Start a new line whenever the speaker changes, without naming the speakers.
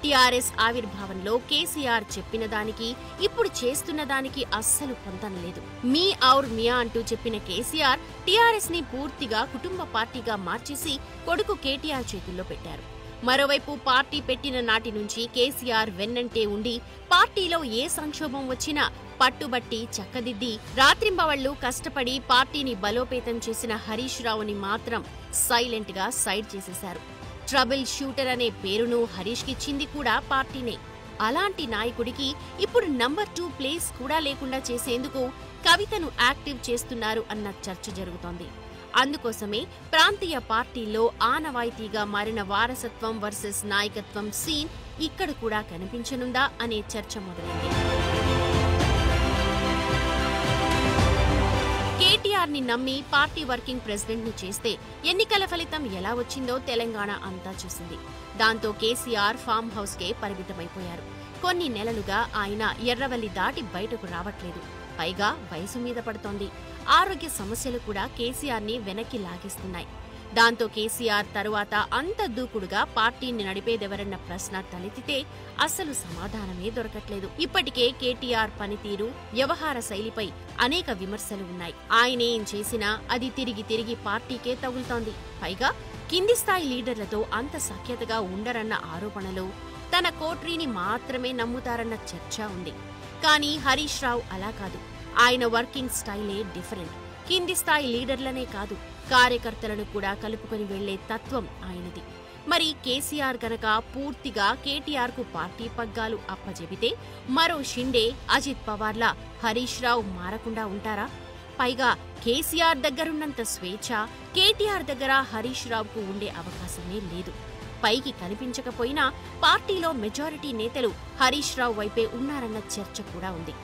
TRS ఆవిర్భావంలో KCR చెప్పిన దానికి ఇప్పుడు చేస్తున్న దానికి అస్సలు పొంతన లేదు. మీ ఔర్ మియా అంటూ చెప్పిన కేసీఆర్ టీఆర్ఎస్ ని పూర్తిగా కుటుంబ పార్టీగా మార్చేసి కొడుకు కేటీఆర్ చేతుల్లో పెట్టారు. మరోవైపు పార్టీ పెట్టిన నాటి నుంచి కేసీఆర్ వెన్నంటే ఉండి పార్టీలో ఏ సంక్షోభం వచ్చినా పట్టుబట్టి చక్కదిద్ది రాత్రింబవళ్లు కష్టపడి పార్టీని బలోపేతం చేసిన హరీష్ రావుని మాత్రం సైలెంట్ గా సైడ్ చేసేశారు. ట్రబుల్ షూటర్ అనే పేరును హరీష్ కిచ్చింది కూడా పార్టీనే. అలాంటి నాయకుడికి ఇప్పుడు నంబర్ 2 ప్లేస్ కూడా లేకుండా చేసేందుకు కవితను యాక్టివ్ చేస్తున్నారు అన్న చర్చ జరుగుతోంది. అందుకోసమే ప్రాంతీయ పార్టీల్లో ఆనవాయితీగా మారిన వారసత్వం వర్సెస్ నాయకత్వం సీన్ ఇక్కడ కూడా కనిపించనుందా అనే చర్చ మొదలైంది. కేటీఆర్ ని నమ్మి పార్టీ వర్కింగ్ ప్రెసిడెంట్ ని చేస్తే ఎన్నికల ఫలితం ఎలా వచ్చిందో తెలంగాణ అంతా చూసింది. దాంతో కేసీఆర్ ఫామ్ హౌస్ కే పరిమితమైపోయారు. కొన్ని నెలలుగా ఆయన ఎర్రవల్లి దాటి బయటకు రావట్లేదు. పైగా వయసు మీద పడుతోంది. ఆరోగ్య సమస్యలు కూడా కేసీఆర్ ని వెనక్కి లాగేస్తున్నాయి. దాంతో కేసీఆర్ తరువాత అంత దూకుడుగా పార్టీని నడిపేదెవరన్న ప్రశ్న తలెత్తితే అస్సలు సమాధానమే దొరకట్లేదు. ఇప్పటికే కేటీఆర్ పనితీరు, వ్యవహార శైలిపై అనేక విమర్శలు ఉన్నాయి. ఆయనేం చేసినా అది తిరిగి తిరిగి పార్టీకే తగులుతోంది. పైగా కింది స్థాయి లీడర్లతో అంత సఖ్యతగా ఉండరన్న ఆరోపణలు, తన కోట్రీని మాత్రమే నమ్ముతారన్న చర్చ ఉంది. కానీ హరీష్ రావు అలా కాదు. ఆయన వర్కింగ్ స్టైలే డిఫరెంట్. కింది స్థాయి లీడర్లనే కాదు, కార్యకర్తలను కూడా కలుపుకొని వెళ్లే తత్వం ఆయనది. మరి కేసీఆర్ గనక పూర్తిగా కేటీఆర్ కు పార్టీ పగ్గాలు అప్పజెబితే మరో షిండే, అజిత్ పవార్లా హరీష్ రావు మారకుండా ఉంటారా? పైగా కేసీఆర్ దగ్గరున్నంత స్వేచ్ఛ కేటీఆర్ దగ్గర హరీష్ రావుకు ఉండే అవకాశమే లేదు. పైకి కనిపించకపోయినా పార్టీలో మెజారిటీ నేతలు హరీష్ రావు వైపే ఉన్నారన్న చర్చ కూడా ఉంది.